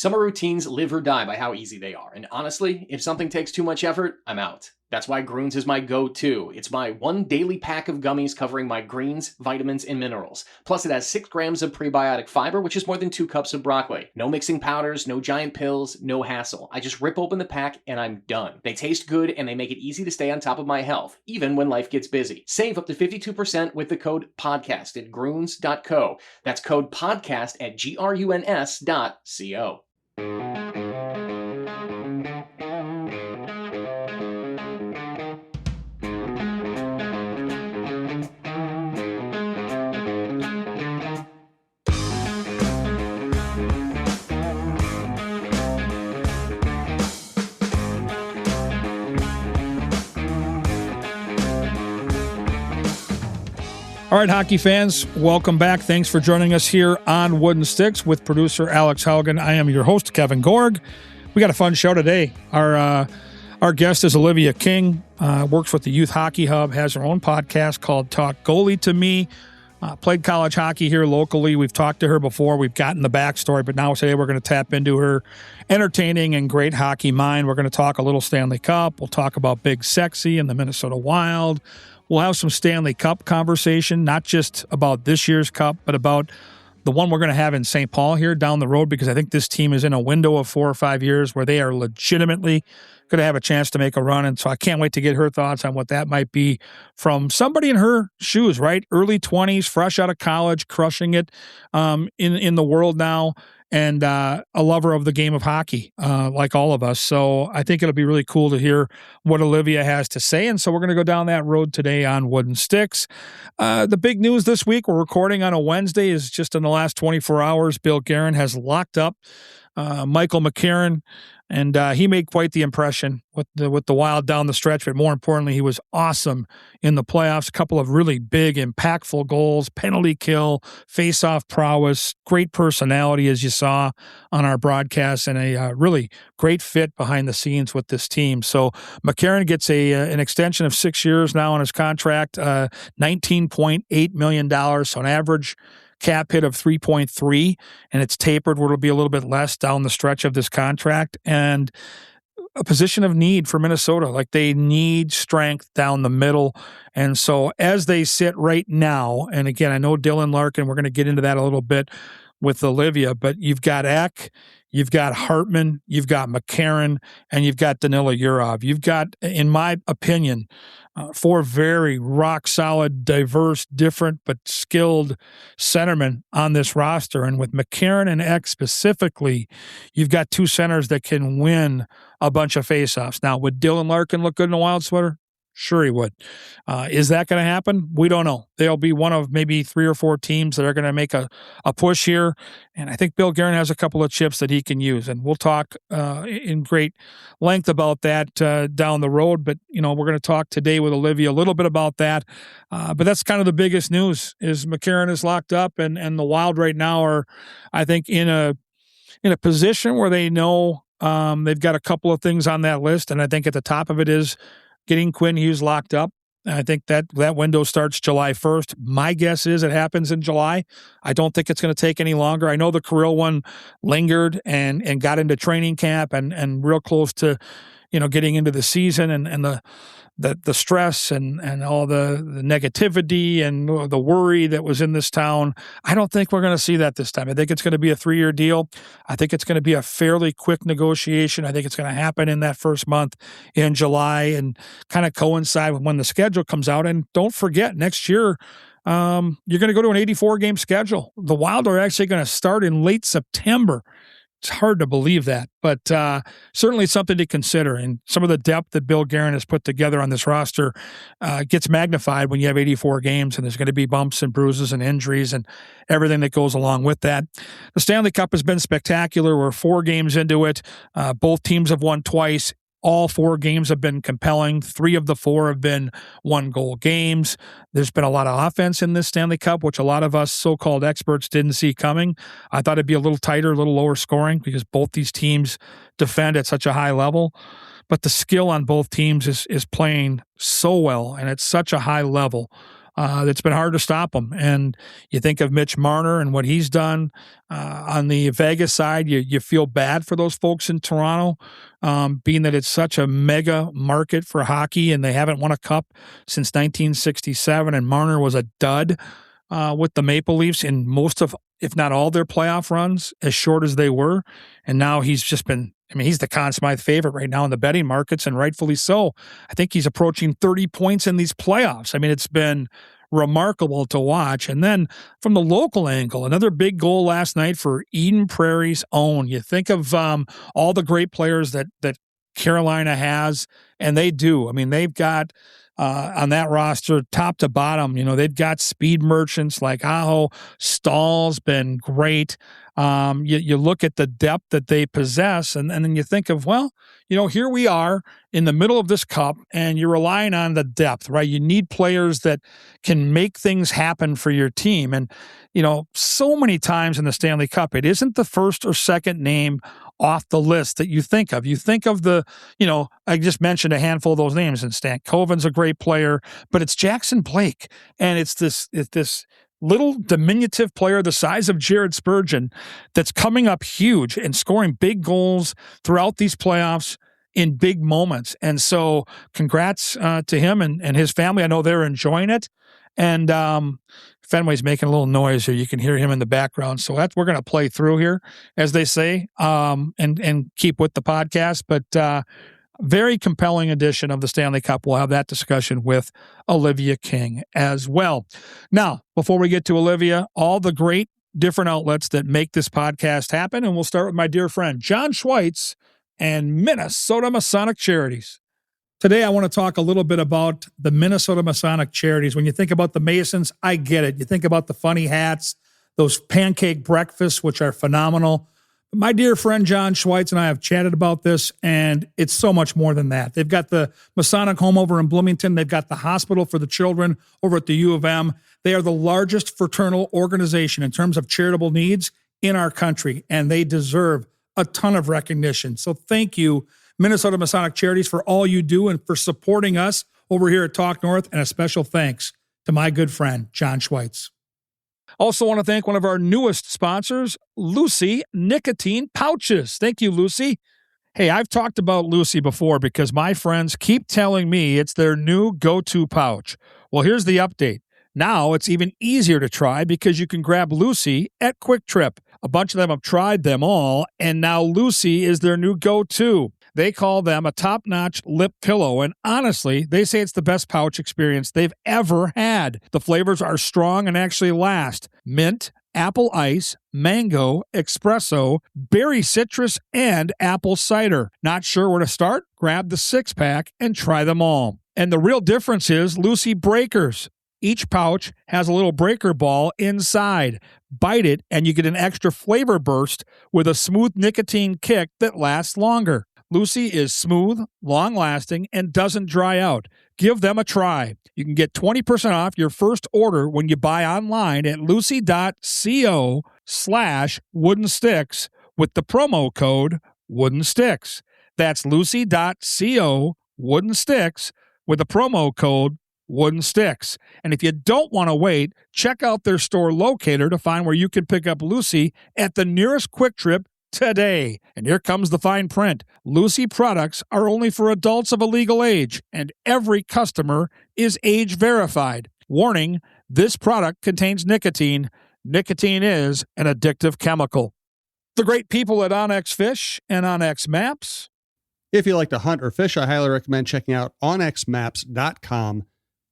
Summer routines live or die by how easy they are, and honestly, if something takes too much effort, I'm out. That's why Groons is my go-to. It's my one daily pack of gummies covering my greens, vitamins, and minerals. Plus, it has 6 grams of prebiotic fiber, which is more than 2 cups of broccoli. No mixing powders, no giant pills, no hassle. I just rip open the pack and I'm done. They taste good and they make it easy to stay on top of my health, even when life gets busy. Save up to 52% with the code PODCAST at Groons.co. That's code PODCAST at GRUNS.co. All right, hockey fans, welcome back. Thanks for joining us here on Wooden Sticks with producer Alex Haugen. I am your host, Kevin Gorg. We got a fun show today. Our guest is Olivia King, works with the Youth Hockey Hub, has her own podcast called Talk Goalie to Me. Played college hockey here locally. We've talked to her before. We've gotten the backstory, but now today we're going to tap into her entertaining and great hockey mind. We're going to talk a little Stanley Cup. We'll talk about Big Sexy and the Minnesota Wild. We'll have some Stanley Cup conversation, not just about this year's Cup, but about the one we're going to have in St. Paul here down the road, because I think this team is in a window of 4 or 5 years where they are legitimately going to have a chance to make a run. And so I can't wait to get her thoughts on what that might be from somebody in her shoes, right? Early 20s, fresh out of college, crushing it in the world now, and a lover of the game of hockey, like all of us. So I think it'll be really cool to hear what Olivia has to say. And so we're going to go down that road today on Wooden Sticks. The big news this week, we're recording on a Wednesday, is just in the last 24 hours, Bill Guerin has locked up Michael McCarron. And he made quite the impression with the Wild down the stretch, but more importantly, he was awesome in the playoffs. A couple of really big, impactful goals, penalty kill, face-off prowess, great personality, as you saw on our broadcast, and a really great fit behind the scenes with this team. So McCarron gets an extension of 6 years now on his contract, $19.8 million, so an average cap hit of 3.3, and it's tapered where it'll be a little bit less down the stretch of this contract, and a position of need for Minnesota. Like, they need strength down the middle. And so as they sit right now, and again, I know Dylan Larkin, we're going to get into that a little bit with Olivia, but you've got Eck, you've got Hartman, you've got McCarron, and you've got Danila Yurov. You've got, in my opinion, 4 very rock-solid, diverse, different, but skilled centermen on this roster. And with McCarron and Eck specifically, you've got 2 centers that can win a bunch of faceoffs. Now, would Dylan Larkin look good in a Wild sweater? Sure he would. Is that going to happen? We don't know. They'll be one of maybe 3 or 4 teams that are going to make a push here. And I think Bill Guerin has a couple of chips that he can use. And we'll talk in great length about that down the road. But, we're going to talk today with Olivia a little bit about that. But that's kind of the biggest news, is McCarron is locked up, and the Wild right now are, I think, in a position where they know they've got a couple of things on that list. And I think at the top of it is getting Quinn Hughes locked up. I think that window starts July 1st. My guess is it happens in July. I don't think it's going to take any longer. I know the Kirill one lingered and got into training camp and real close to, getting into the season, and the stress and all the negativity and the worry that was in this town. I don't think we're going to see that this time. I think it's going to be a 3-year deal. I think it's going to be a fairly quick negotiation. I think it's going to happen in that first month in July and kind of coincide with when the schedule comes out. And don't forget, next year, you're going to go to an 84-game schedule. The Wild are actually going to start in late September. It's hard to believe that, but certainly something to consider. And some of the depth that Bill Guerin has put together on this roster gets magnified when you have 84 games, and there's going to be bumps and bruises and injuries and everything that goes along with that. The Stanley Cup has been spectacular. We're 4 games into it. Both teams have won twice. All 4 games have been compelling. 3 of the 4 have been 1-goal games. There's been a lot of offense in this Stanley Cup, which a lot of us so-called experts didn't see coming. I thought it'd be a little tighter, a little lower scoring, because both these teams defend at such a high level. But the skill on both teams is playing so well, and at such a high level. It's been hard to stop them. And you think of Mitch Marner and what he's done on the Vegas side. You feel bad for those folks in Toronto, being that it's such a mega market for hockey, and they haven't won a cup since 1967. And Marner was a dud with the Maple Leafs in most of, if not all, their playoff runs, as short as they were. And now he's just been, he's the Conn Smythe favorite right now in the betting markets, and rightfully so. I think he's approaching 30 points in these playoffs. It's been remarkable to watch. And then from the local angle, another big goal last night for Eden Prairie's own. You think of all the great players that Carolina has, and they do. They've got on that roster, top to bottom, they've got speed merchants like Aho. Stahl's been great. You look at the depth that they possess, and then you think of, here we are in the middle of this cup, and you're relying on the depth, right? You need players that can make things happen for your team. And, so many times in the Stanley Cup, it isn't the first or second name off the list that you think of. You think of the, I just mentioned a handful of those names, and Stan Coven's a great player, but it's Jackson Blake, and it's this little diminutive player the size of Jared Spurgeon that's coming up huge and scoring big goals throughout these playoffs in big moments. And so congrats to him and his family. I know they're enjoying it. And Fenway's making a little noise here. You can hear him in the background. So we're going to play through here, as they say, and keep with the podcast. But very compelling edition of the Stanley Cup. We'll have that discussion with Olivia King as well. Now, before we get to Olivia, all the great different outlets that make this podcast happen. And we'll start with my dear friend, John Schweitz and Minnesota Masonic Charities. Today, I want to talk a little bit about the Minnesota Masonic Charities. When you think about the Masons, I get it. You think about the funny hats, those pancake breakfasts, which are phenomenal. My dear friend John Schweitz and I have chatted about this, and it's so much more than that. They've got the Masonic Home over in Bloomington. They've got the hospital for the children over at the U of M. They are the largest fraternal organization in terms of charitable needs in our country, and they deserve a ton of recognition. So thank you, Minnesota Masonic Charities, for all you do and for supporting us over here at Talk North, and a special thanks to my good friend, John Schweitz. Also want to thank one of our newest sponsors, Lucy Nicotine Pouches. Thank you, Lucy. Hey, I've talked about Lucy before because my friends keep telling me it's their new go-to pouch. Well, here's the update. Now it's even easier to try because you can grab Lucy at Quick Trip. A bunch of them have tried them all, and now Lucy is their new go-to. They call them a top-notch lip pillow, and honestly, they say it's the best pouch experience they've ever had. The flavors are strong and actually last. Mint, apple ice, mango, espresso, berry citrus, and apple cider. Not sure where to start? Grab the 6-pack and try them all. And the real difference is Lucy Breakers. Each pouch has a little breaker ball inside. Bite it, and you get an extra flavor burst with a smooth nicotine kick that lasts longer. Lucy is smooth, long-lasting, and doesn't dry out. Give them a try. You can get 20% off your first order when you buy online at lucy.co/woodensticks with the promo code woodensticks. That's lucy.co/woodensticks with the promo code woodensticks. And if you don't want to wait, check out their store locator to find where you can pick up Lucy at the nearest Quick Trip today. And here comes the fine print. Lucy products are only for adults of a legal age, and every customer is age verified. Warning, this product contains nicotine. Nicotine is an addictive chemical. The great people at Onyx Fish and Onyx Maps. If you like to hunt or fish, I highly recommend checking out onyxmaps.com.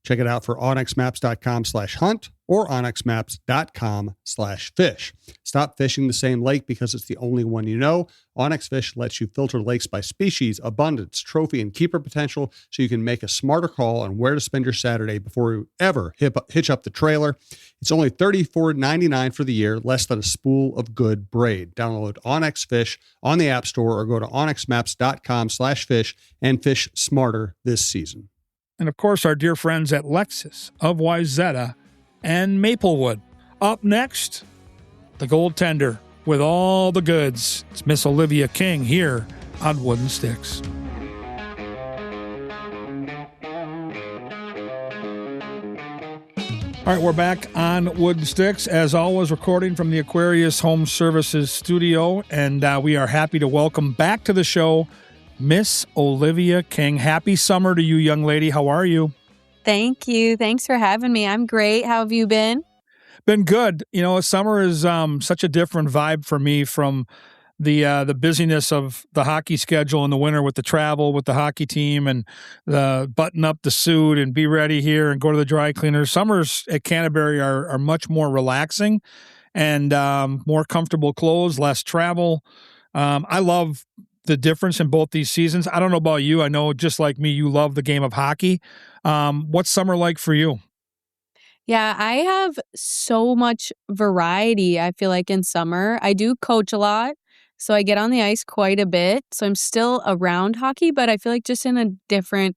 Check it out for onyxmaps.com/hunt or onyxmaps.com/fish. Stop fishing the same lake because it's the only one you know. Onyx Fish lets you filter lakes by species, abundance, trophy, and keeper potential so you can make a smarter call on where to spend your Saturday before you ever hitch up the trailer. It's only $34.99 for the year, less than a spool of good braid. Download Onyx Fish on the App Store or go to onyxmaps.com/fish and fish smarter this season. And of course, our dear friends at Lexus of Wayzata and Maplewood. Up next, the goaltender with all the goods. It's Miss Olivia King here on Wooden Sticks. All right, we're back on Wooden Sticks, as always, recording from the Aquarius Home Services studio, and we are happy to welcome back to the show Miss Olivia King. Happy summer to you, young lady. How are you? Thank you. Thanks for having me. I'm great. How have you been? Been good. You know, summer is such a different vibe for me from the busyness of the hockey schedule in the winter with the travel with the hockey team and the button up the suit and be ready here and go to the dry cleaner. Summers at Canterbury are much more relaxing and more comfortable clothes, less travel. I love the difference in both these seasons. I don't know about you. I know just like me, you love the game of hockey. What's summer like for you? Yeah, I have so much variety, I feel like, in summer. I do coach a lot, so I get on the ice quite a bit. So I'm still around hockey, but I feel like just in a different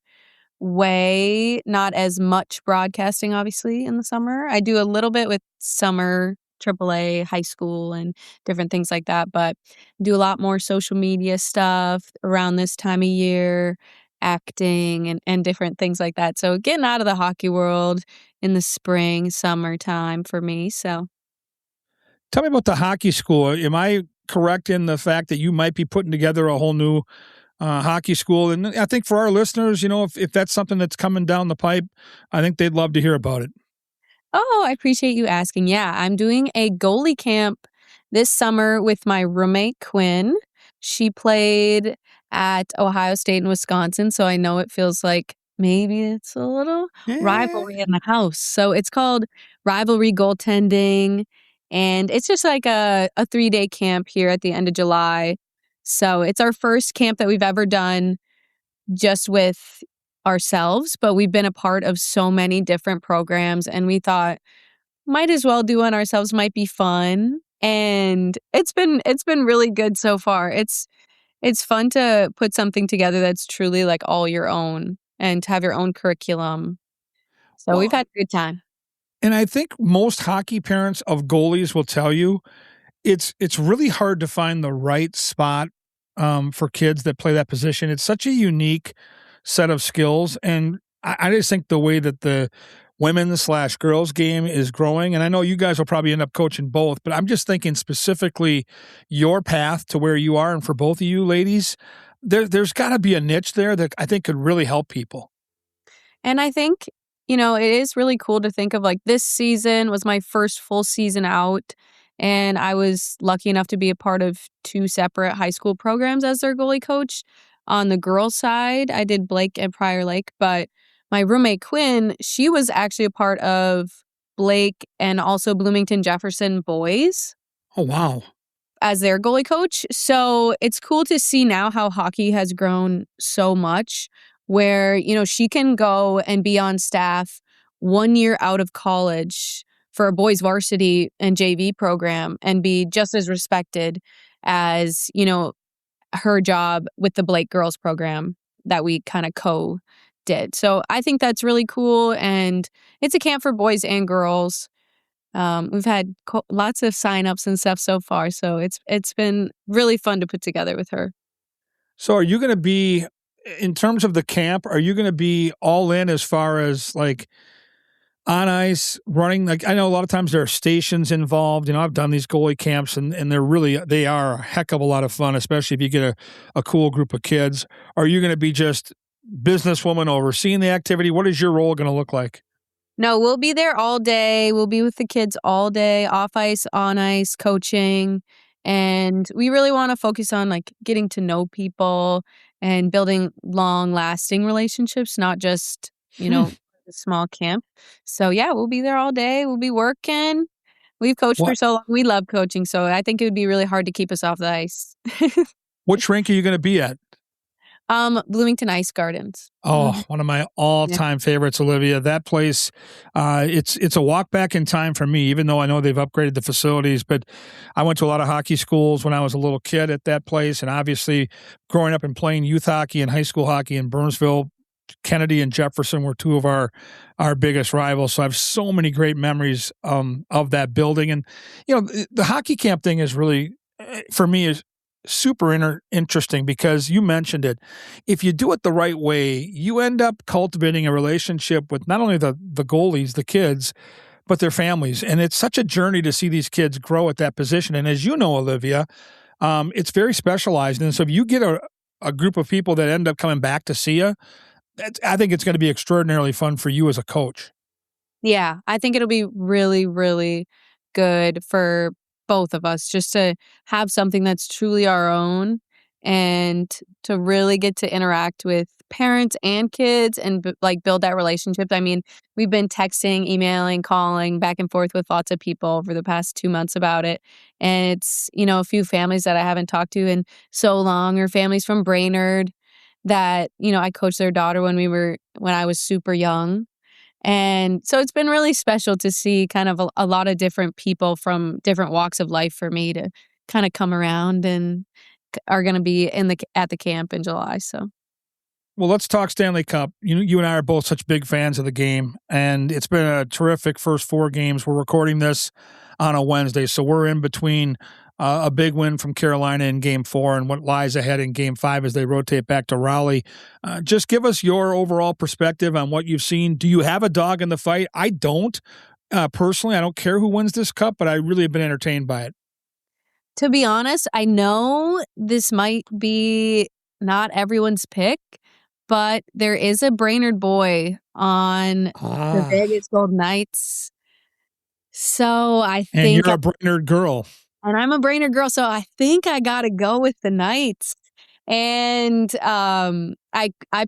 way, not as much broadcasting, obviously, in the summer. I do a little bit with summer AAA, high school, and different things like that, but do a lot more social media stuff around this time of year, acting and different things like that. So getting out of the hockey world in the spring, summertime for me. So Tell me about the hockey school. Am I correct in the fact that you might be putting together a whole new hockey school? And I think for our listeners, you know, if that's something that's coming down the pipe, I think they'd love to hear about it. oh, I appreciate you asking. Yeah, I'm doing a goalie camp this summer with my roommate, Quinn. She played at Ohio State and Wisconsin, so I know it feels like maybe it's a little Yeah. rivalry in the house. So it's called Rivalry Goaltending, and it's just like a 3-day camp here at the end of July. So it's our first camp that we've ever done just with ourselves, but we've been a part of so many different programs, and we thought might as well do one ourselves, might be fun. And it's been really good so far. It's fun to put something together that's truly like all your own and to have your own curriculum. So we've Well, had a good time. and I think most hockey parents of goalies will tell you it's really hard to find the right spot for kids that play that position. It's such a unique set of skills, and I just think the way that the women's/girls game is growing, and I know you guys will probably end up coaching both, but I'm just thinking specifically your path to where you are, and for both of you ladies, there's got to be a niche there that I think could really help people. And I think, it is really cool to think of like this season was my first full season out. And I was lucky enough to be a part of 2 separate high school programs as their goalie coach. On the girls' side, I did Blake and Prior Lake, but my roommate Quinn, she was actually a part of Blake and also Bloomington Jefferson boys Oh wow. as their goalie coach. So it's cool to see now how hockey has grown so much where, she can go and be on staff 1 year out of college for a boys varsity and JV program and be just as respected as, her job with the Blake girls program that we kind of did. So I think that's really cool. And it's a camp for boys and girls. We've had lots of signups and stuff so far, so it's been really fun to put together with her. So are you going to be, in terms of the camp, are you going to be all in as far as like on ice running? Like I know a lot of times there are stations involved. I've done these goalie camps and they are a heck of a lot of fun, especially if you get a cool group of kids. Are you going to be just businesswoman overseeing the activity? What is your role going to look like? No, we'll be there all day. We'll be with the kids all day, off ice, on ice, coaching. And we really want to focus on like getting to know people and building long lasting relationships, not just, a small camp. So yeah, we'll be there all day. We'll be working. We've coached for What so long. We love coaching. So I think it would be really hard to keep us off the ice. which rink are you going to be at? Bloomington Ice Gardens. Oh, one of my all-time favorites, Olivia. That place, it's a walk back in time for me, even though I know they've upgraded the facilities. But I went to a lot of hockey schools when I was a little kid at that place. And obviously, growing up and playing youth hockey and high school hockey in Burnsville, Kennedy and Jefferson were 2 of our biggest rivals. So I have so many great memories of that building. And, the hockey camp thing is really, for me, is super interesting because you mentioned it. If you do it the right way, you end up cultivating a relationship with not only the goalies, the kids, but their families. And it's such a journey to see these kids grow at that position. And as you know, Olivia, it's very specialized. And so if you get a group of people that end up coming back to see you, I think it's going to be extraordinarily fun for you as a coach. Yeah, I think it'll be really, really good for both of us just to have something that's truly our own and to really get to interact with parents and kids and build that relationship. I mean, we've been texting, emailing, calling back and forth with lots of people over the past 2 months about it. And it's, a few families that I haven't talked to in so long, or families from Brainerd that, I coached their daughter when I was super young. And so it's been really special to see kind of a lot of different people from different walks of life for me to kind of come around and are going to be at the camp in July. So, well, let's talk Stanley Cup. You and I are both such big fans of the game, and it's been a terrific first 4 games. We're recording this on a Wednesday, so we're in between a big win from Carolina in Game 4 and what lies ahead in Game 5 as they rotate back to Raleigh. Just give us your overall perspective on what you've seen. Do you have a dog in the fight? I don't. Personally, I don't care who wins this cup, but I really have been entertained by it. To be honest, I know this might be not everyone's pick, but there is a Brainerd boy on the Vegas Golden Knights. So I think... And you're a Brainerd girl. And I'm a Brainerd girl, so I think I got to go with the Knights. And I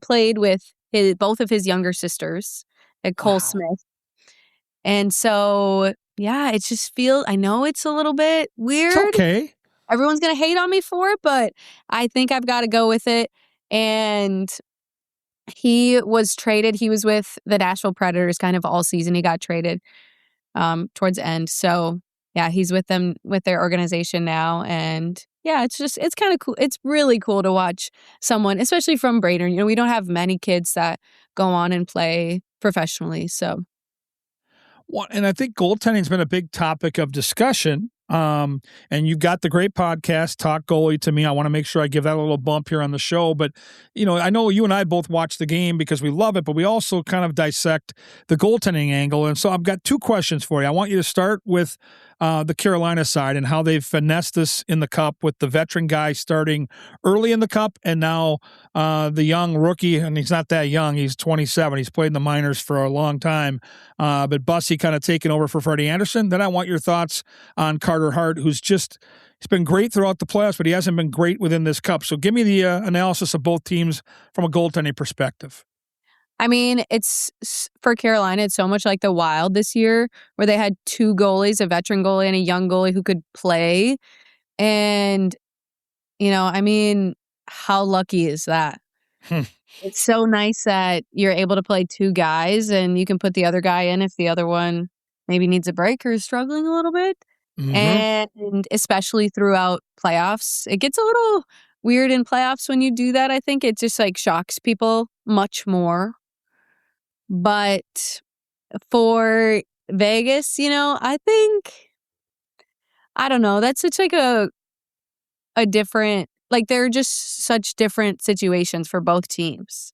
played with both of his younger sisters at Cole Smith. And so, yeah, it just feels, I know it's a little bit weird. It's okay. Everyone's going to hate on me for it, but I think I've got to go with it. And he was traded. He was with the Nashville Predators kind of all season. He got traded towards the end. So, yeah, he's with them, with their organization now. And yeah, it's kind of cool. It's really cool to watch someone, especially from Brainerd. We don't have many kids that go on and play professionally. So. Well, and I think goaltending's been a big topic of discussion. And you've got the great podcast, Talk Goalie to Me. I want to make sure I give that a little bump here on the show. But, I know you and I both watch the game because we love it, but we also kind of dissect the goaltending angle. And so I've got 2 questions for you. I want you to start with the Carolina side and how they've finessed this in the Cup with the veteran guy starting early in the Cup and now the young rookie, and he's not that young. He's 27. He's played in the minors for a long time. But Bussy kind of taking over for Freddie Anderson. Then I want your thoughts on Carter Hart, who's he's been great throughout the playoffs, but he hasn't been great within this Cup. So give me the analysis of both teams from a goaltending perspective. I mean, it's for Carolina, it's so much like the Wild this year where they had 2 goalies, a veteran goalie and a young goalie who could play. And, I mean, how lucky is that? It's so nice that you're able to play 2 guys and you can put the other guy in if the other one maybe needs a break or is struggling a little bit. Mm-hmm. And especially throughout playoffs, it gets a little weird in playoffs when you do that. I think it just shocks people much more. But for Vegas, I think, I don't know, that's such a different, they're just such different situations for both teams.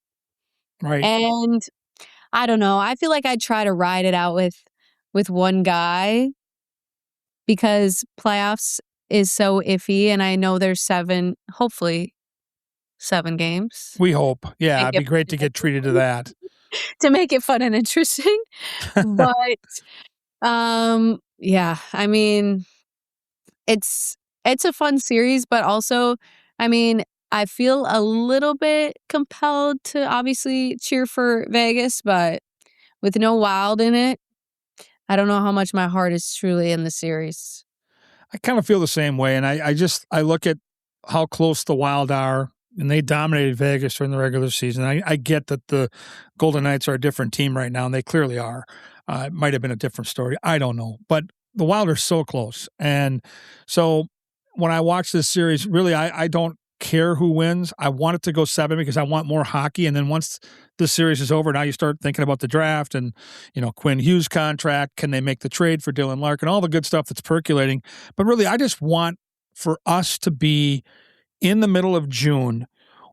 Right. And I don't know, I feel like I'd try to ride it out with one guy because playoffs is so iffy, and I know there's hopefully 7 games. We hope. Yeah, it'd be great to get treated to that. To make it fun and interesting. But yeah, I mean, it's a fun series, but also, I mean, I feel a little bit compelled to obviously cheer for Vegas, but with no Wild in it, I don't know how much my heart is truly in the series. I kind of feel the same way, and I look at how close the Wild are, and they dominated Vegas during the regular season. I get that the Golden Knights are a different team right now, and they clearly are. It might have been a different story. I don't know. But the Wild are so close. And so when I watch this series, really, I don't care who wins. I want it to go 7 because I want more hockey. And then once this series is over, now you start thinking about the draft and, Quinn Hughes' contract. Can they make the trade for Dylan Larkin? All the good stuff that's percolating. But really, I just want for us to be in the middle of June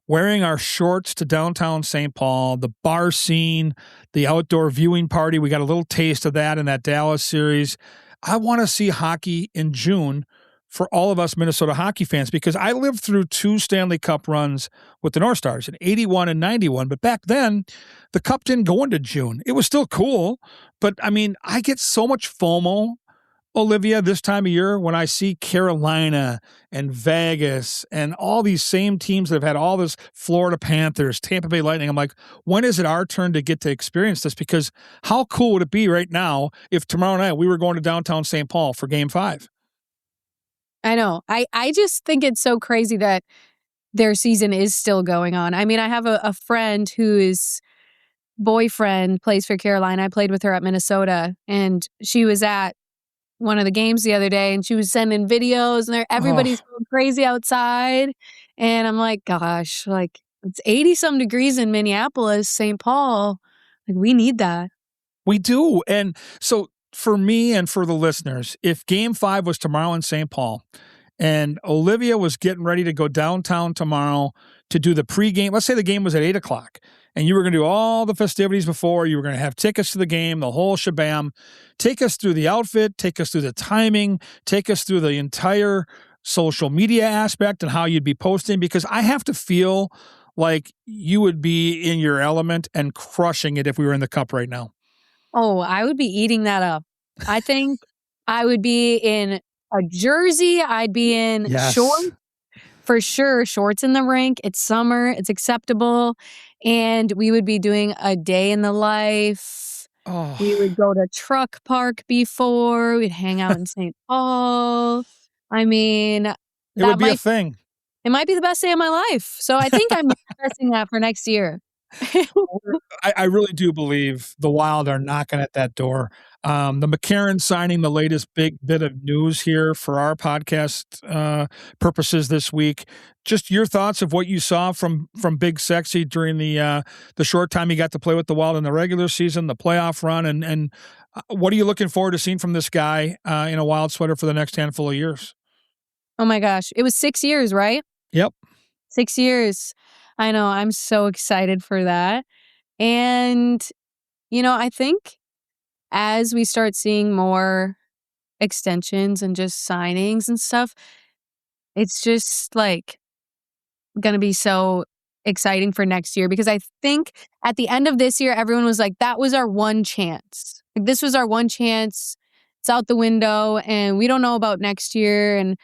wearing our shorts to downtown St. Paul, the bar scene, the outdoor viewing party. We got a little taste of that in that Dallas series. I want to see hockey in June for all of us Minnesota hockey fans, because I lived through 2 Stanley Cup runs with the North Stars in 81 and 91. But back then, the Cup didn't go into June. It was still cool. But, I mean, I get so much FOMO, Olivia, this time of year when I see Carolina and Vegas and all these same teams that have had all this, Florida Panthers, Tampa Bay Lightning. I'm like, when is it our turn to get to experience this? Because how cool would it be right now if tomorrow night we were going to downtown St. Paul for Game 5? I know. I just think it's so crazy that their season is still going on. I mean, I have a friend whose boyfriend plays for Carolina. I played with her at Minnesota, and she was at one of the games the other day, and she was sending videos, and everybody's going crazy outside. And I'm like, gosh, like it's 80-some degrees in Minneapolis, St. Paul. Like, we need that. We do. And so for me and for the listeners, if Game 5 was tomorrow in St. Paul and Olivia was getting ready to go downtown tomorrow to do the pregame, let's say the game was at 8 o'clock, and you were going to do all the festivities before, you were going to have tickets to the game, the whole shabam, take us through the outfit, take us through the timing, take us through the entire social media aspect and how you'd be posting, because I have to feel like you would be in your element and crushing it if we were in the Cup right now. Oh, I would be eating that up. I think I would be in a jersey. I'd be in shorts. For sure, shorts in the rink. It's summer. It's acceptable. And we would be doing a day in the life. Oh. We would go to Truck Park before. We'd hang out in St. Paul. I mean, it would be a thing. It might be the best day of my life. So I think I'm manifesting that for next year. I really do believe the Wild are knocking at that door. The McCarron signing, the latest big bit of news here for our podcast purposes this week. Just your thoughts of what you saw from Big Sexy during the short time he got to play with the Wild in the regular season, the playoff run, and what are you looking forward to seeing from this guy in a Wild sweater for the next handful of years? Oh my gosh. It was 6 years, right? Yep. 6 years. I know. I'm so excited for that. And, I think as we start seeing more extensions and just signings and stuff, it's just like going to be so exciting for next year, because I think at the end of this year, everyone was like, that was our one chance. Like, this was our one chance. It's out the window and we don't know about next year. And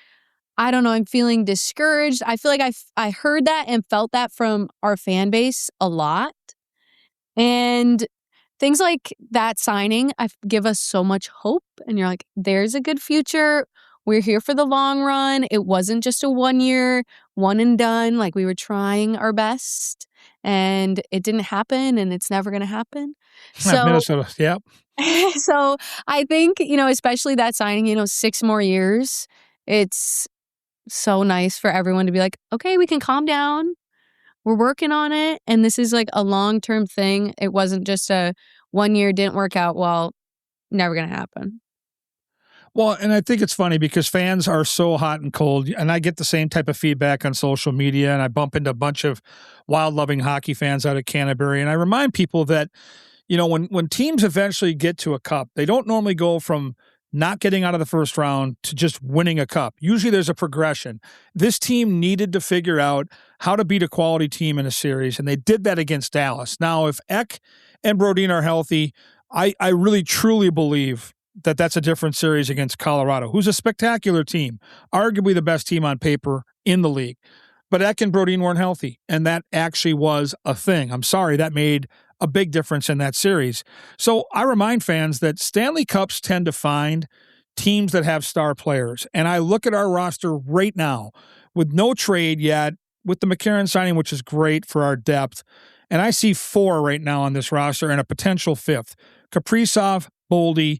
I don't know, I'm feeling discouraged. I feel like I heard that and felt that from our fan base a lot. And things like that signing, give us so much hope. And you're like, there's a good future. We're here for the long run. It wasn't just a 1 year, one and done. Like, we were trying our best and it didn't happen, and it's never going to happen. So Minnesota, yep. So I think, especially that signing, 6 more years, it's so nice for everyone to be like, okay, we can calm down. We're working on it. And this is like a long-term thing. It wasn't just a 1 year didn't work out. Well, never going to happen. Well, and I think it's funny because fans are so hot and cold, and I get the same type of feedback on social media, and I bump into a bunch of Wild-loving hockey fans out of Canterbury, and I remind people that, when teams eventually get to a Cup, they don't normally go from not getting out of the first round to just winning a Cup. Usually there's a progression. This team needed to figure out how to beat a quality team in a series, and they did that against Dallas. Now, if Ek and Brodin are healthy, I really truly believe that that's a different series against Colorado, who's a spectacular team, arguably the best team on paper in the league. But Ek and Brodin weren't healthy, and that actually was a thing. I'm sorry, that made a big difference in that series. So I remind fans that Stanley Cups tend to find teams that have star players. And I look at our roster right now with no trade yet, with the McCarron signing, which is great for our depth. And I see 4 right now on this roster and a potential 5th. Kaprizov, Boldy,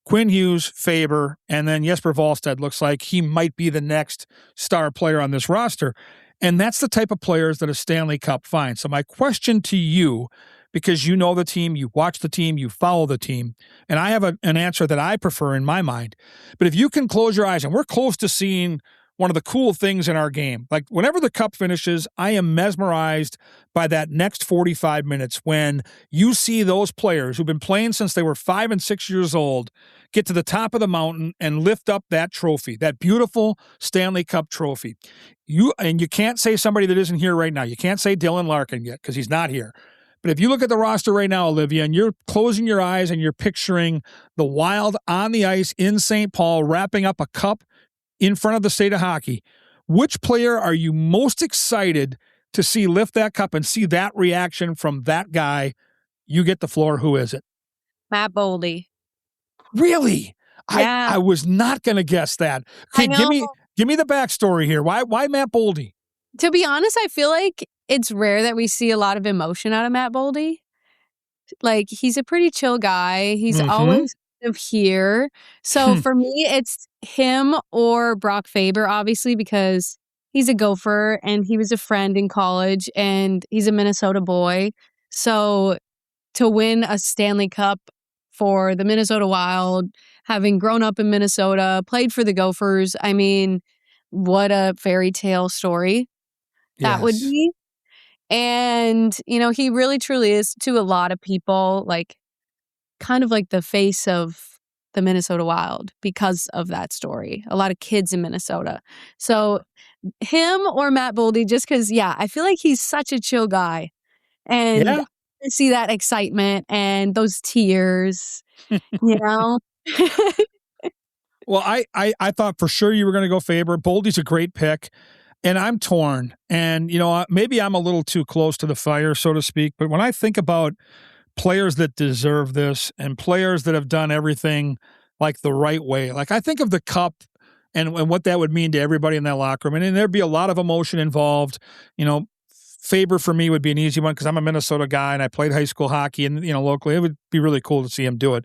Quinn Hughes, Faber, and then Jesper Wallstedt looks like he might be the next star player on this roster. And that's the type of players that a Stanley Cup finds. So my question to you, because you know the team, you watch the team, you follow the team, and I have an answer that I prefer in my mind. But if you can close your eyes, and we're close to seeing one of the cool things in our game. Like whenever the Cup finishes, I am mesmerized by that next 45 minutes when you see those players who've been playing since they were 5 and 6 years old get to the top of the mountain and lift up that trophy, that beautiful Stanley Cup trophy. You can't say somebody that isn't here right now. You can't say Dylan Larkin yet because he's not here. But if you look at the roster right now, Olivia, and you're closing your eyes and you're picturing the Wild on the ice in St. Paul wrapping up a cup in front of the state of hockey, which player are you most excited to see lift that cup and see that reaction from that guy? You get the floor. Who is it? Matt Boldy. Really? Yeah. I was not going to guess that. Okay, give me the backstory here. Why Matt Boldy? To be honest, I feel like it's rare that we see a lot of emotion out of Matt Boldy. Like, he's a pretty chill guy. He's always kind of here. So for me, it's him or Brock Faber, obviously, because he's a Gopher and he was a friend in college and he's a Minnesota boy. So to win a Stanley Cup for the Minnesota Wild, having grown up in Minnesota, played for the Gophers, I mean, what a fairy tale story that would be. And, he really truly is to a lot of people, like kind of like the face of the Minnesota Wild because of that story. A lot of kids in Minnesota. So him or Matt Boldy, just because, I feel like he's such a chill guy. And I see that excitement and those tears, Well, I thought for sure you were going to go Faber. Boldy's a great pick. And I'm torn. And, maybe I'm a little too close to the fire, so to speak. But when I think about players that deserve this and players that have done everything like the right way, like I think of the Cup and what that would mean to everybody in that locker room. And there'd be a lot of emotion involved. Faber for me would be an easy one because I'm a Minnesota guy and I played high school hockey and, locally. It would be really cool to see him do it.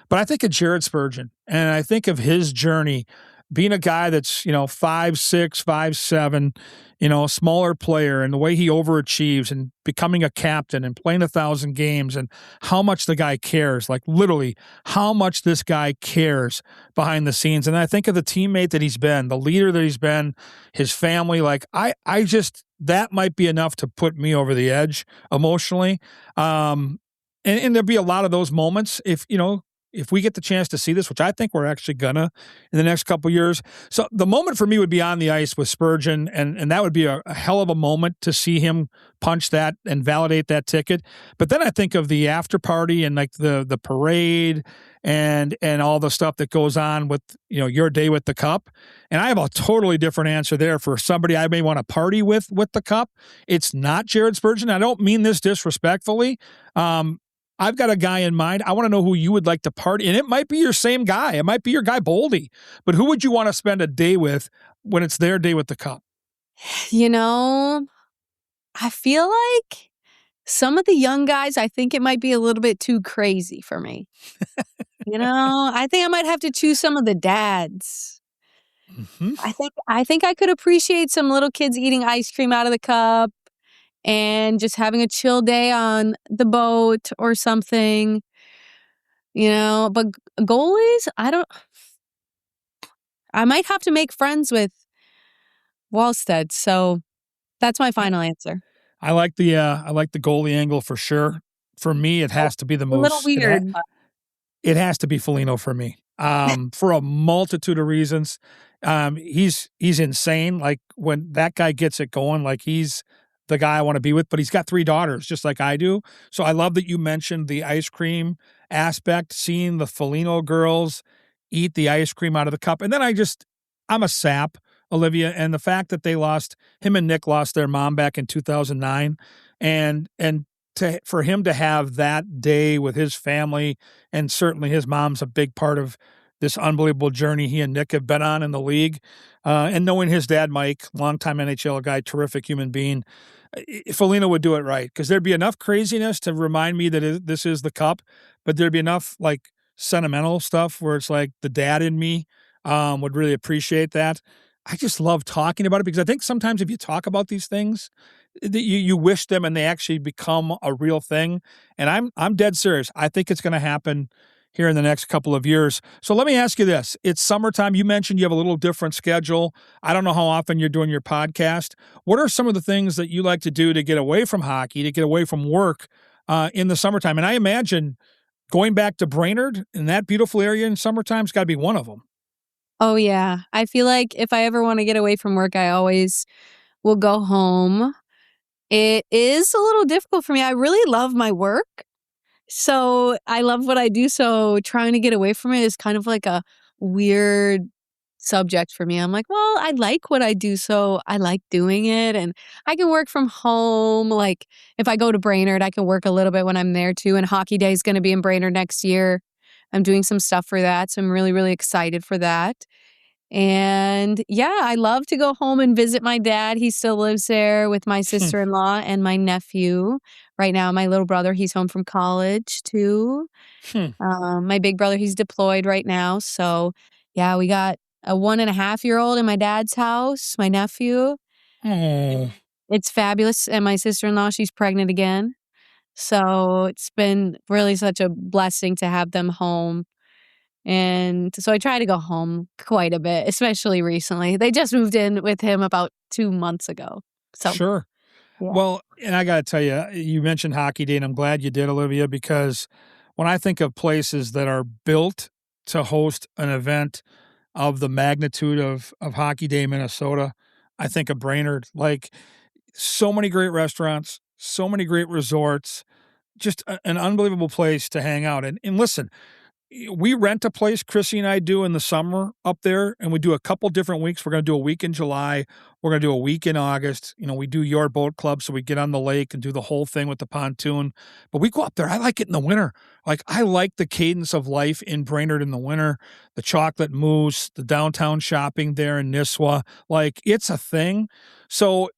But I think of Jared Spurgeon and I think of his journey being a guy that's, 5'6", 5'7", a smaller player and the way he overachieves and becoming a captain and playing 1,000 games and how much the guy cares, like literally how much this guy cares behind the scenes. And I think of the teammate that he's been, the leader that he's been, his family, like I just, that might be enough to put me over the edge emotionally. And there'll be a lot of those moments if we get the chance to see this, which I think we're actually gonna in the next couple of years. So the moment for me would be on the ice with Spurgeon, and that would be a hell of a moment to see him punch that and validate that ticket. But then I think of the after party and like the parade and all the stuff that goes on with your day with the Cup. And I have a totally different answer there for somebody I may want to party with the Cup. It's not Jared Spurgeon. I don't mean this disrespectfully. I've got a guy in mind. I want to know who you would like to party. And it might be your same guy. It might be your guy Boldy. But who would you want to spend a day with when it's their day with the Cup? I feel like some of the young guys, I think it might be a little bit too crazy for me. I think I might have to choose some of the dads. I think I could appreciate some little kids eating ice cream out of the cup and just having a chill day on the boat or something, but goalies, I might have to make friends with Wallstead. So that's my final answer. I like the goalie angle for sure. For me, it has to be the most. A little weird. It has to be Foligno for me. For a multitude of reasons. He's insane. Like when that guy gets it going, like he's the guy I want to be with, but he's got 3 daughters just like I do. So I love that you mentioned the ice cream aspect, seeing the Foligno girls eat the ice cream out of the cup. And then I'm a sap, Olivia, and the fact that him and Nick lost their mom back in 2009 and for him to have that day with his family, and certainly his mom's a big part of this unbelievable journey he and Nick have been on in the league. And knowing his dad, Mike, longtime NHL guy, terrific human being, Foligno would do it right because there'd be enough craziness to remind me that this is the cup, but there'd be enough like sentimental stuff where it's like the dad in me would really appreciate that. I just love talking about it because I think sometimes if you talk about these things, you wish them and they actually become a real thing. And I'm dead serious. I think it's going to happen here in the next couple of years. So let me ask you this. It's summertime. You mentioned you have a little different schedule. I don't know how often you're doing your podcast. What are some of the things that you like to do to get away from hockey, to get away from work in the summertime? And I imagine going back to Brainerd in that beautiful area in summertime's got to be one of them. Oh, yeah. I feel like if I ever want to get away from work, I always will go home. It is a little difficult for me. I really love my work. So I love what I do. So trying to get away from it is kind of like a weird subject for me. I'm like, well, I like what I do, so I like doing it. And I can work from home. Like if I go to Brainerd, I can work a little bit when I'm there too. And Hockey Day is going to be in Brainerd next year. I'm doing some stuff for that. So I'm really, really excited for that. And yeah, I love to go home and visit my dad. He still lives there with my sister-in-law and my nephew. Right now, my little brother, he's home from college too. My big brother, he's deployed right now. So yeah, we got a 1.5-year-old in my dad's house, my nephew. Oh, It's fabulous. And my sister-in-law, she's pregnant again. So it's been really such a blessing to have them home. And so I try to go home quite a bit, especially recently. They just moved in with him about 2 months ago. So sure. yeah. Well, and I got to tell you, you mentioned Hockey Day, and I'm glad you did, Olivia, because when I think of places that are built to host an event of the magnitude of Hockey Day, Minnesota, I think of Brainerd. Like, so many great restaurants, so many great resorts, just an unbelievable place to hang out. And listen, we rent a place, Chrissy and I do, in the summer up there, and we do a couple different weeks. We're going to do a week in July. We're going to do a week in August. You know, we do your boat club, so we get on the lake and do the whole thing with the pontoon. But we go up there. I like it in the winter. Like, I like the cadence of life in Brainerd in the winter, the chocolate mousse, the downtown shopping there in Nisswa. Like, it's a thing. So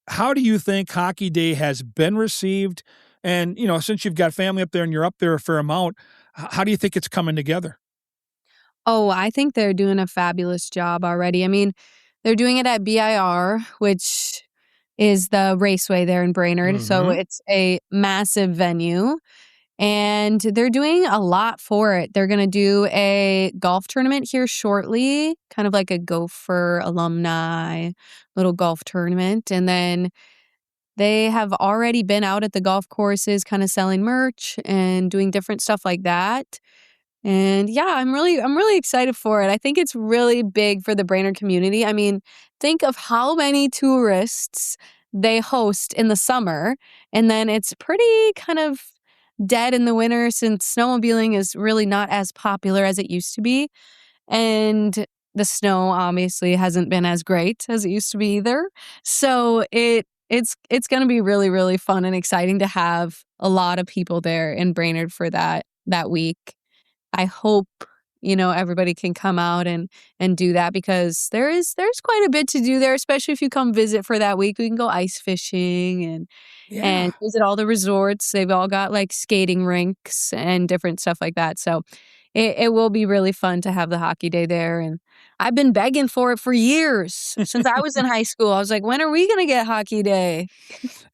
how do you think Hockey Day has been received? And, you know, since you've got family up there and you're up there a fair amount, how do you think it's coming together? Oh, I think they're doing a fabulous job already. I mean, they're doing it at BIR, which is the raceway there in Brainerd. So it's a massive venue. And they're doing a lot for it. They're going to do a golf tournament here shortly, kind of like a Gopher alumni little golf tournament. And then they have already been out at the golf courses kind of selling merch and doing different stuff like that. And yeah, I'm really excited for it. I think it's really big for the Brainerd community. I mean, think of how many tourists they host in the summer, and then it's pretty kind of dead in the winter since snowmobiling is really not as popular as it used to be. And the snow obviously hasn't been as great as it used to be either. So it's going to be really, really fun and exciting to have a lot of people there in Brainerd for that week. I hope, everybody can come out and do that because there's quite a bit to do there, especially if you come visit for that week. We can go ice fishing and visit all the resorts. They've all got like skating rinks and different stuff like that. So it will be really fun to have the Hockey Day there. And I've been begging for it for years. Since I was in high school, I was like, when are we going to get Hockey Day?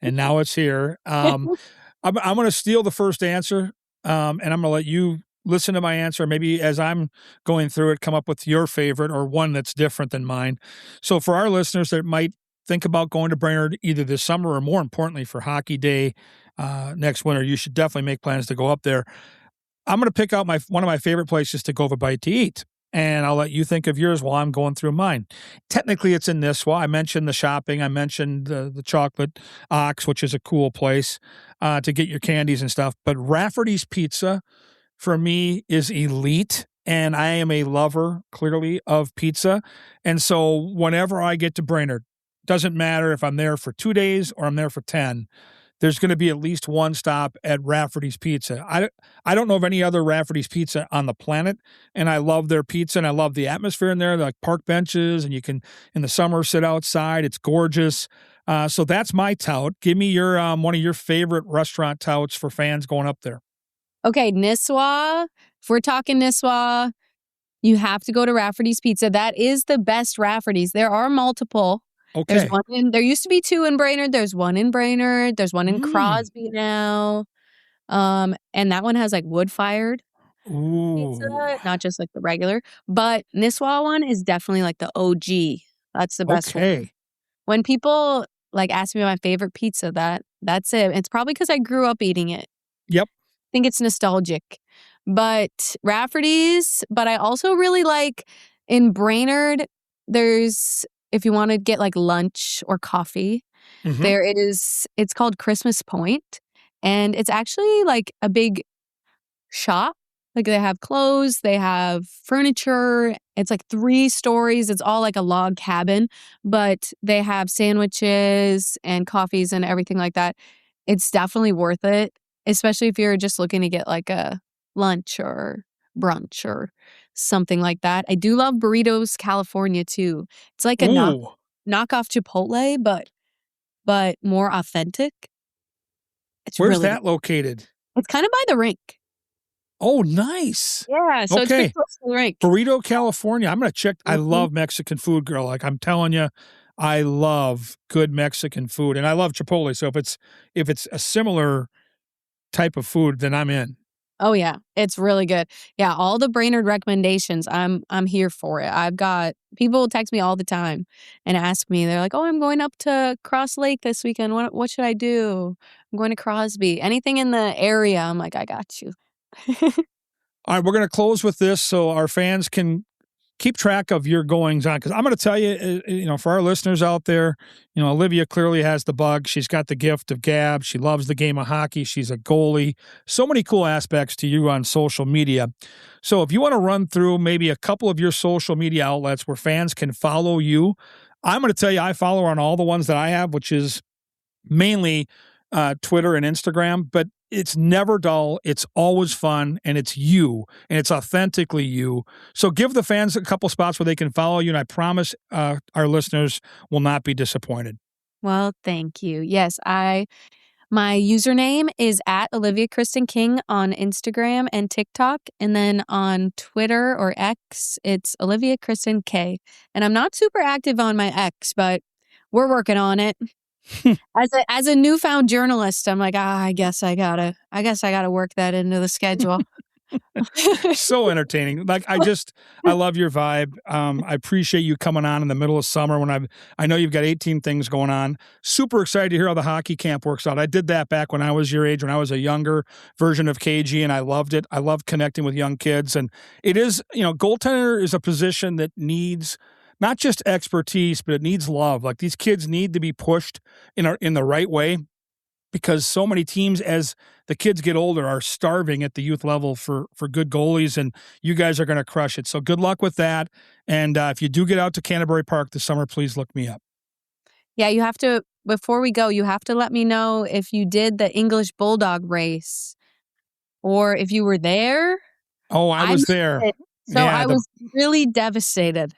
And now it's here. I'm going to steal the first answer, and I'm going to let you listen to my answer. Maybe as I'm going through it, come up with your favorite or one that's different than mine. So for our listeners that might think about going to Brainerd either this summer or more importantly for Hockey Day next winter, you should definitely make plans to go up there. I'm going to pick out one of my favorite places to go have a bite to eat. And I'll let you think of yours while I'm going through mine. Technically, it's in Nisswa. I mentioned the shopping. I mentioned the Chocolate Ox, which is a cool place to get your candies and stuff. But Rafferty's Pizza, for me, is elite. And I am a lover, clearly, of pizza. And so whenever I get to Brainerd, doesn't matter if I'm there for 2 days or I'm there for 10, there's going to be at least one stop at Rafferty's Pizza. I don't know of any other Rafferty's Pizza on the planet, and I love their pizza, and I love the atmosphere in there. They're like park benches, and you can, in the summer, sit outside. It's gorgeous. So that's my tout. Give me your one of your favorite restaurant touts for fans going up there. Okay, Nisswa. If we're talking Nisswa, you have to go to Rafferty's Pizza. That is the best Rafferty's. There are multiple. Okay. There used to be 2 in Brainerd. There's one in Brainerd. There's one in Crosby now. And that one has like wood fired. Ooh. pizza, not just like the regular. But Nisswa one is definitely like the OG. That's the best one. Okay. When people like ask me my favorite pizza, that's it. It's probably because I grew up eating it. Yep. I think it's nostalgic. But Rafferty's, but I also really like in Brainerd, there's if you want to get like lunch or coffee, Mhm. it's called Christmas Point. And it's actually like a big shop. Like they have clothes, they have furniture. It's like 3 stories. It's all like a log cabin, but they have sandwiches and coffees and everything like that. It's definitely worth it, especially if you're just looking to get like a lunch or brunch or something like that. I do love Burritos California too. It's like a Ooh. knockoff Chipotle, but more authentic. It's Where's really that good. located? It's kind of by the rink. Oh, nice. Yeah, so it's Okay. pretty close to the rink. Burrito, California. I'm going to check. I Mhm. love Mexican food, girl. Like I'm telling you, I love good Mexican food, and I love Chipotle. So if it's a similar type of food, then I'm in. Oh yeah, it's really good. Yeah, all the Brainerd recommendations, I'm here for it. I've got people text me all the time and ask me. They're like, "Oh, I'm going up to Cross Lake this weekend. What should I do? I'm going to Crosby. Anything in the area?" I'm like, "I got you." All right, we're going to close with this so our fans can keep track of your goings on. Because I'm going to tell you, for our listeners out there, Olivia clearly has the bug. She's got the gift of gab. She loves the game of hockey. She's a goalie. So many cool aspects to you on social media. So if you want to run through maybe a couple of your social media outlets where fans can follow you, I'm going to tell you I follow her on all the ones that I have, which is mainly Twitter and Instagram, but it's never dull. It's always fun, and it's you, and it's authentically you. So give the fans a couple spots where they can follow you, and I promise our listeners will not be disappointed. Well, thank you. Yes, my username is at Olivia Kristen King on Instagram and TikTok. And then on Twitter or X, it's Olivia Kristen K. And I'm not super active on my X, but we're working on it. As a newfound journalist, I'm like, I guess I gotta work that into the schedule. So entertaining. Like I love your vibe. I appreciate you coming on in the middle of summer when I know you've got 18 things going on. Super excited to hear how the hockey camp works out. I did that back when I was your age, when I was a younger version of KG, and I loved it. I love connecting with young kids, and it is, goaltender is a position that needs not just expertise, but it needs love. Like these kids need to be pushed in the right way, because so many teams, as the kids get older, are starving at the youth level for good goalies, and you guys are going to crush it. So good luck with that. And if you do get out to Canterbury Park this summer, please look me up. Yeah, you have to, before we go, you have to let me know if you did the English Bulldog race or if you were there. Oh, I was there. So yeah, I was really devastated.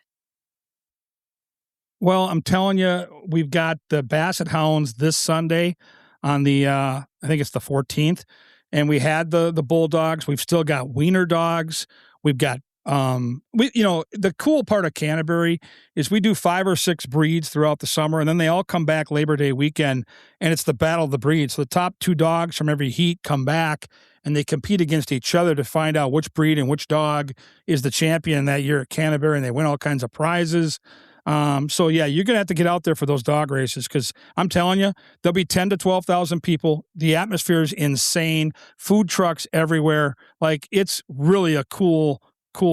Well, I'm telling you, we've got the Basset Hounds this Sunday on the, I think it's the 14th. And we had the Bulldogs. We've still got Wiener Dogs. We've got, the cool part of Canterbury is we do 5 or 6 breeds throughout the summer, and then they all come back Labor Day weekend, and it's the battle of the breeds. So the top 2 dogs from every heat come back, and they compete against each other to find out which breed and which dog is the champion that year at Canterbury, and they win all kinds of prizes. So yeah, you're going to have to get out there for those dog races, because I'm telling you, there'll be 10 to 12,000 people. The atmosphere is insane. Food trucks everywhere. Like it's really a cool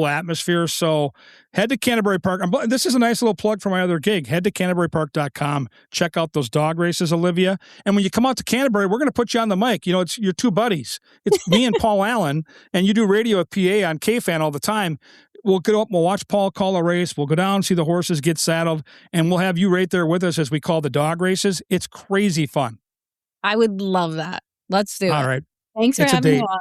atmosphere. So head to Canterbury Park. This is a nice little plug for my other gig. Head to canterburypark.com. Check out those dog races, Olivia. And when you come out to Canterbury, we're going to put you on the mic. It's your 2 buddies. It's me and Paul Allen, and you do radio with PA on KFAN all the time. We'll get up, we'll watch Paul call a race. We'll go down, see the horses get saddled, and we'll have you right there with us as we call the dog races. It's crazy fun. I would love that. Let's do it. All right. Thanks for having me on.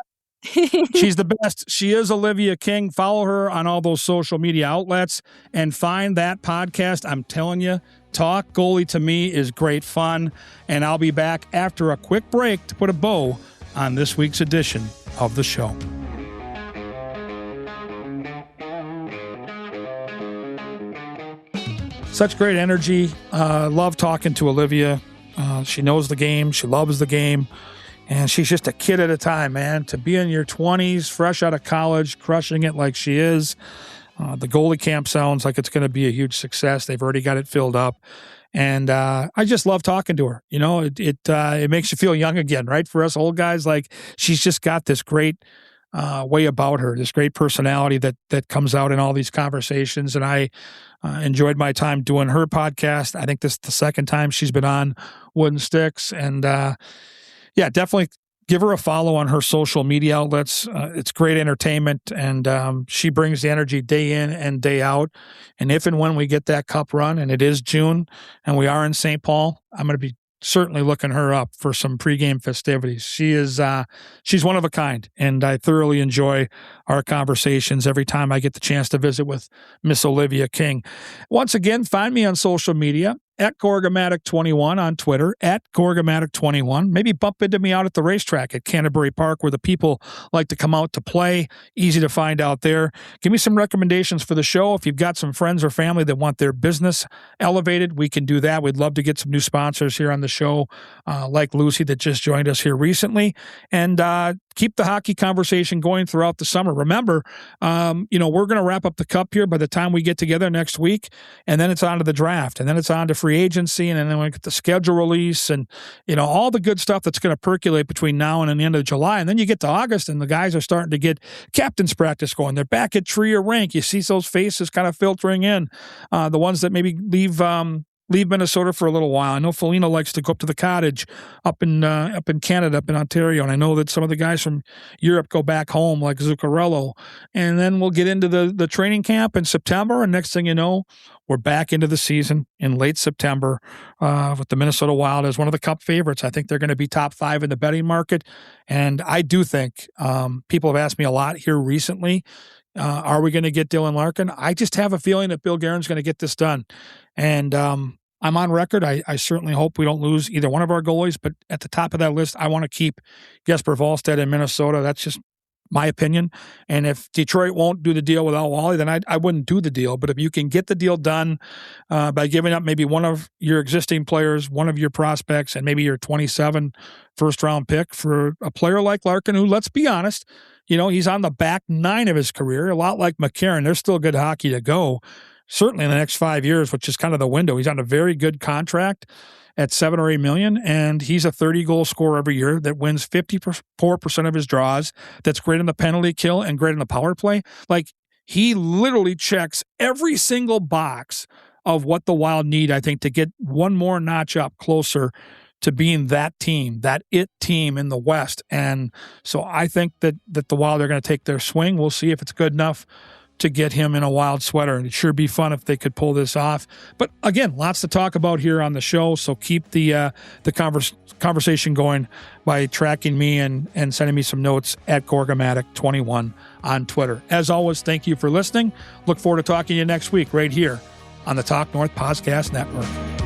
She's the best. She is Olivia King. Follow her on all those social media outlets and find that podcast. I'm telling you, Talk Goalie to me is great fun. And I'll be back after a quick break to put a bow on this week's edition of the show. Such great energy. Love talking to Olivia. She knows the game. She loves the game. And she's just a kid at a time, man. To be in your 20s, fresh out of college, crushing it like she is. The goalie camp sounds like it's going to be a huge success. They've already got it filled up. And I just love talking to her. You know, it makes you feel young again, right? For us old guys, like she's just got this great way about her, this great personality that comes out in all these conversations. And I enjoyed my time doing her podcast. I think this is the second time she's been on Wooden Sticks. And yeah, definitely give her a follow on her social media outlets. It's great entertainment, and she brings the energy day in and day out. And if and when we get that cup run, and it is June, and we are in St. Paul, I'm going to be certainly looking her up for some pregame festivities. She's one of a kind, and I thoroughly enjoy our conversations every time I get the chance to visit with Miss Olivia King. Once again, find me on social media at Gorgomatic21 on Twitter, at Gorgomatic21. Maybe bump into me out at the racetrack at Canterbury Park where the people like to come out to play. Easy to find out there. Give me some recommendations for the show. If you've got some friends or family that want their business elevated, we can do that. We'd love to get some new sponsors here on the show, like Lucy that just joined us here recently. And keep the hockey conversation going throughout the summer. Remember, we're going to wrap up the cup here by the time we get together next week, and then it's on to the draft, and then it's on to free agency, and then we get the schedule release, and all the good stuff that's going to percolate between now and the end of July. And then you get to August, and the guys are starting to get captain's practice going. They're back at tree or rank. You see those faces kind of filtering in, the ones that maybe leave Minnesota for a little while. I know Felina likes to go up to the cottage up in Canada, up in Ontario, and I know that some of the guys from Europe go back home, like Zuccarello. And then we'll get into the training camp in September, and next thing you know, we're back into the season in late September with the Minnesota Wild as one of the Cup favorites. I think they're going to be top 5 in the betting market, and I do think people have asked me a lot here recently, are we going to get Dylan Larkin? I just have a feeling that Bill Guerin's going to get this done. And I'm on record. I certainly hope we don't lose either one of our goalies, but at the top of that list, I want to keep Jesper Wallstedt in Minnesota. That's just my opinion. And if Detroit won't do the deal without Wally, then I wouldn't do the deal. But if you can get the deal done by giving up maybe one of your existing players, one of your prospects, and maybe your 27 first-round pick for a player like Larkin, who, let's be honest, he's on the back 9 of his career, a lot like McCarron. There's still good hockey to go, certainly in the next 5 years, which is kind of the window. He's on a very good contract at $7 or $8 million, and he's a 30-goal scorer every year that wins 54% of his draws, that's great in the penalty kill and great in the power play. Like, he literally checks every single box of what the Wild need, I think, to get one more notch up closer to being that team, that it team in the West. And so I think that the Wild are going to take their swing. We'll see if it's good enough to get him in a Wild sweater. And it'd sure be fun if they could pull this off. But again, lots to talk about here on the show. So keep the conversation going by tracking me and sending me some notes at Gorgomatic21 on Twitter. As always, thank you for listening. Look forward to talking to you next week right here on the Talk North Podcast Network.